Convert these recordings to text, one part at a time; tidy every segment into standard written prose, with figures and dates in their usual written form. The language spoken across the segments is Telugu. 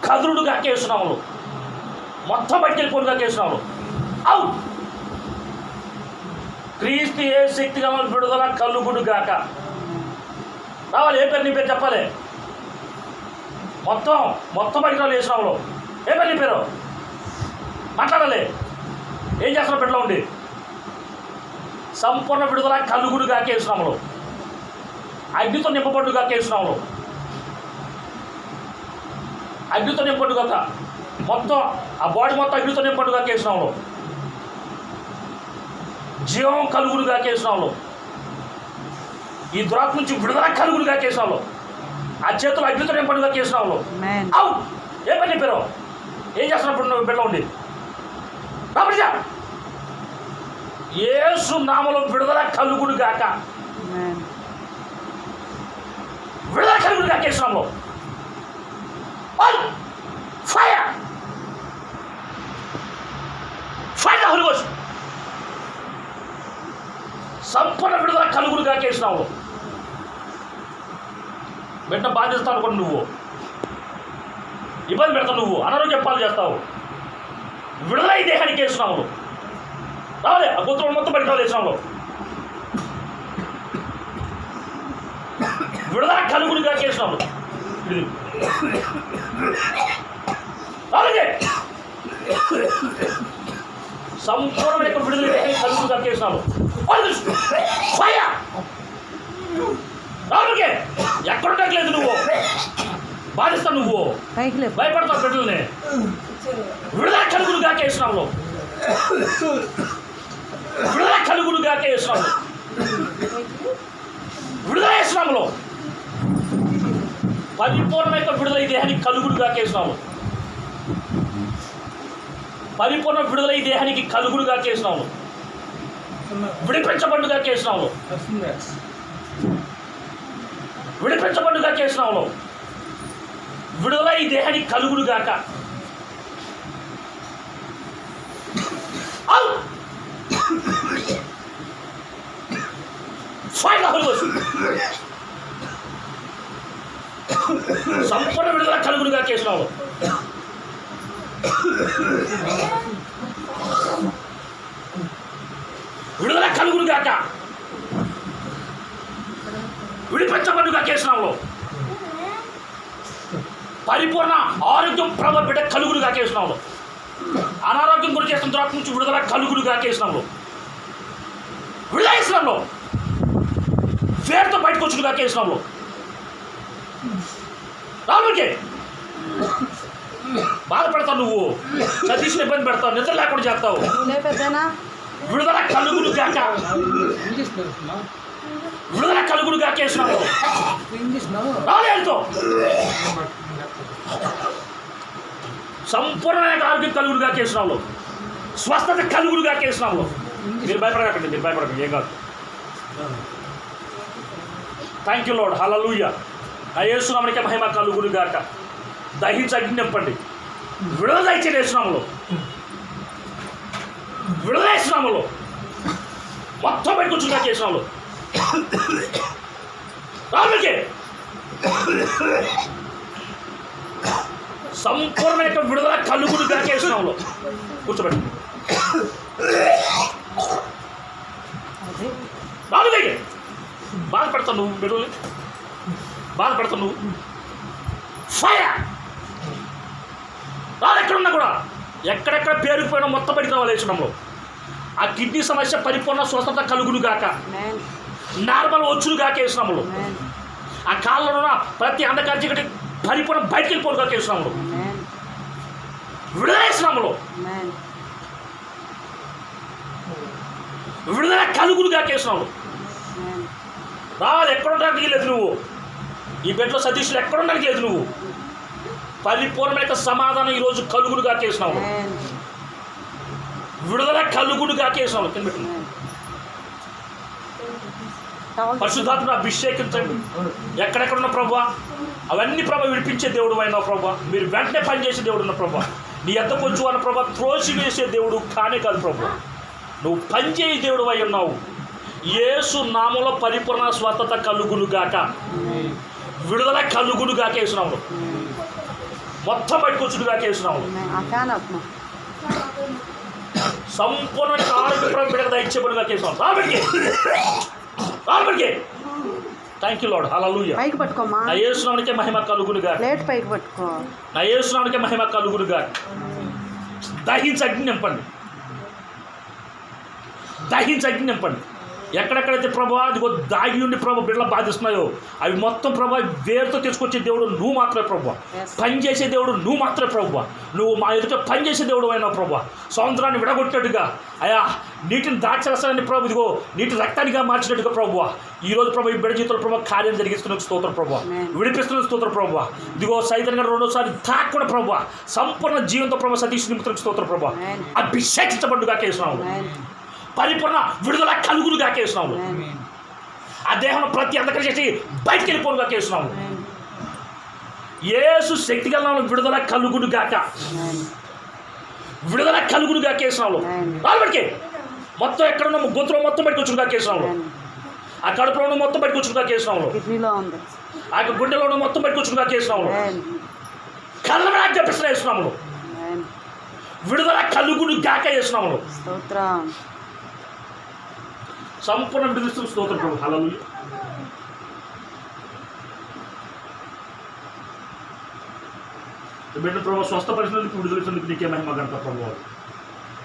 కదులుడుగా కేసునాములు, మొత్తం బయటికి వెళ్ళిపోడుగా కేసునాములు. అవు క్రీస్తు ఏ శక్తిగా విడుదల కలుగుడుగాక. రావాలి. ఏ పేరు నీ పేరు చెప్పాలి. మొత్తం బయటికి రావాలి. వేసినాములు ఏ పేరు నీ పేరు మాట్లాడాలి. ఏం చేస్తున్నావు బిడ్డలో ఉండి? సంపూర్ణ విడుదల కలుగుడుగా కేసునాములు, అగ్నితో నింపబడుగా కేసునాములు, అగ్నితో నింపడుగాక. మొత్తం ఆ బాడీ మొత్తం అగ్నితో నింపడుగా కేసునాములు, జీవం కలుగుడుగా కేసునాములు, ఈ దురాత్మ నుంచి విడుదల కలుగుడుగా కేసునాములు, ఆ చేతులు అగ్నితో నింపడుగా కేసునాములు. అవు ఏ పని చెప్పారు? ఏం చేస్తున్నప్పుడు బిడ్డలో ఉండి రాబడిజా యేసు నామములో విడుదల కలుగుడుగాక, విడుదల కలుగుడుగాక. యేసునామములో fire fire the Holy Ghost. సంపూర్ణ విడుదల కలుగుడుగాక. యేసునామములో బిడ్డ బాధ్యత అనుకోండి. నువ్వు ఇబ్బంది పెడతావు, నువ్వు అనారోగ్య పాలు చేస్తావు. విడుదల ఈ దేహానికి. యేసునామములో రావాలి. ఆ గోత్రం మొత్తం బయట రావాలి. యేసునామములో విడుదల కలుగుడుగా. యేసునామములో అలాగే సంపూర్ణమైన విడుదల దేహానికి కలుగుడుగా. యేసునామములో రావుకే ఎక్కడుండట్లేదు. నువ్వు బాధిస్తావు, నువ్వు భయపడతావు బిడ్డల్ని. విడుదల కలుగుడుగా. యేసునామములో విడుదల కలుగుడుగా. యేసునామములో విడుదల. యేసునామములో పరిపూర్ణమైన విడుదల ఈ దేహానికి కలుగుడుగా. యేసునామములో పరిపూర్ణ విడుదల ఈ దేహానికి కలుగుడుగా. యేసునామములో విడిపించబడుగా. యేసునామములో విడిపించబడుగా. యేసునామములో విడుదల ఈ దేహానికి కలుగుడుగాక. సంపూర్ణ విడుదల కలుగుడుగా. యేసునామములో విడుదల కలుగుడుగాక. విడిపించబడుగా. యేసునామములో పరిపూర్ణ ఆరోగ్యం ప్రభు బిడ్డ కలుగుడుగా. యేసునామములో అనారోగ్యం గురి చేస్తున్న దురాత్మ నుంచి విడుదల కలుగుడుగా. యేసునామములో విడుదల. యేసునామములో వేరుతో బయటకు వచ్చుడుగా. యేసునామములో రాముడికి బాధపడతావు, నువ్వు సతీష్ని ఇబ్బంది పెడతావు, నిద్ర లేకుండా చేస్తావు. విడుదల కలుగుడుగాక. విడుదల కలుగుడుగా. యేసునామములో రాలేదుతో సంపూర్ణమైన ఆరోగ్యం కలుగుడుగా. యేసునామములో స్వస్థత కలుగుడుగా. యేసునామములో మీరు భయపడకండి, మీరు భయపడకండి, ఏం కాదు. Thank you Lord. హల్లెలూయా. ఆ యేసునామమునకే మహిమ కలుగుడుగాక. దహించి అగ్ని నింపండి. విడుదల ఇచ్చేది యేసునామములో. విడుదల. యేసునామములో మొత్తం బయటకు వచ్చుగా. యేసునామములో రాముడికి సంపూర్ణమైన విడుదల కలుగుడుగా. యేసునామములో కూర్చోబెట్టి రాముడికి బాధపడతావు, నువ్వు బిడ్డల్ని బాధపడతావు. నువ్వు ఫైర్ రాదు. ఎక్కడున్నా కూడా ఎక్కడెక్కడ పేరుకుపోయినా మొత్తం బయటికి రావాలి. యేసునామములో ఆ కిడ్నీ సమస్య పరిపూర్ణ స్వస్థత కలుగుడుగాక. నార్మల్ వచ్చుడుగా. యేసునామములో ఆ కాళ్ళలో ఉన్న ప్రతి అంధకార చీకటి పరిపూర్ణ బయటికి వెళ్ళిపోడుగా. యేసునామములో విడుదల. యేసునామములో విడుదల కలుగుడుగా. యేసునామములో రావాలి. ఎక్కడుండడానికి లేదు నువ్వు. ఈ బిడ్డలో సతీష్లు ఎక్కడుండడానికి లేదు నువ్వు. పరిపూర్ణమైన సమాధానం ఈరోజు కలుగుడుగా. యేసునామములో విడుదల కలుగుడుగా. యేసునామములో తినబెట్టు. పరిశుద్ధాత్మ అభిషేకించండి. ఎక్కడెక్కడున్న ప్రభువా అవన్నీ ప్రభు విడిపించే దేవుడు అయినా ప్రభు. మీరు వెంటనే పనిచేసే దేవుడు ఉన్న ప్రభు. నీ ఎద్దకు వచ్చు అన్న ప్రభు త్రోసి వేసే దేవుడు కానే కాదు ప్రభు. నువ్వు పనిచేయ దేవుడు అయి ఉన్నావు. యేసు నామములో పరిపూర్ణ స్వస్థత కలుగునుగాక. విడుదల కలుగునుగాక. యేసునామములో మొత్తం బయటకు వచ్చుడుగా కేసునాము. ఆ ఫ్యాన్ ఆత్మ సంపూర్ణమైన ఆరోగ్య ప్రభు బిడ్డకు దయచేయబడుగా కేసునాము. రాబడికి థ్యాంక్ యూ లార్డ్. హల్లెలూయా. పైకి పట్టుకోమా. నా యేసునామమునకే మహిమ కలుగునుగా. ప్లేట్ పైకి పట్టుకో. నా యేసునామమునకే మహిమ కలుగునుగా. దహించి అగ్ని నింపండి, దహించి అగ్ని నింపండి. ఎక్కడెక్కడైతే ప్రభు అదిగో దాగి ఉండి ప్రభు బిడ్డలు బాధిస్తున్నాయో అవి మొత్తం ప్రభు వేరుతో తీసుకొచ్చే దేవుడు నువ్వు మాత్రమే ప్రభు. పనిచేసే దేవుడు నువ్వు మాత్రమే ప్రభు. నువ్వు మా ఎదుట పనిచేసే దేవుడు అయినా ప్రభు. సముద్రాన్ని విడగొట్టినట్టుగా అయా నీటిని ద్రాక్షరసాన్ని ప్రభు ఇదిగో నీటి రక్తానిగా మార్చినట్టుగా ప్రభు ఈరోజు ప్రభు ఈ బిడ్డ జీవితంలో ప్రభు కార్యం జరిగిస్తున్న స్తోత్రం ప్రభు, విడిపిస్తున్న స్తోత్రం ప్రభు. ఇదిగో సైతం గారు రెండోసారి తాకుండా ప్రభు సంపూర్ణ జీవంతో ప్రభు సతీష్ నిమిత్తం స్తోత్రం ప్రభు. అభిషేకించబడుగా కేసునాము. పరిపూర్ణ విడుదల కలుగులుగా కేసునాము. ఆ దేహం ప్రతి అంధకర చేసి బయటికి వెళ్ళిపోనుగా కేసునాము. యేసు శక్తి గల విడుదల కలుగునుగాక, విడుదల కలుగునుగా కేసునాము. బయటికి మొత్తం ఎక్కడున్న గొంతులో మొత్తం బయటకు వచ్చుగా కేసునాము. ఆ కడుపులో మొత్తం బయటకు వచ్చుగా కేసునాము. ఆ గుండెలో మొత్తం బయటకు వచ్చుగా కేసునాము. కళ్ళ చెప్పిస్తున్నా వేస్తున్నాము. విడుదల కలుగునుగాక వేస్తున్నాము. సంపూర్ణ విడుదల స్తోత్రం ప్రభు. హల్లెలూయా. బిడ్డ ప్రభు స్వస్థపరిచినందుకు విడుదల ఇచ్చినందుకు నీకే మహిమ ఘనత ప్రభు.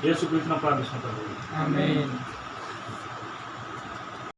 యేసు క్రీస్తుని ప్రార్థిస్తున్నాను. ఆమేన్.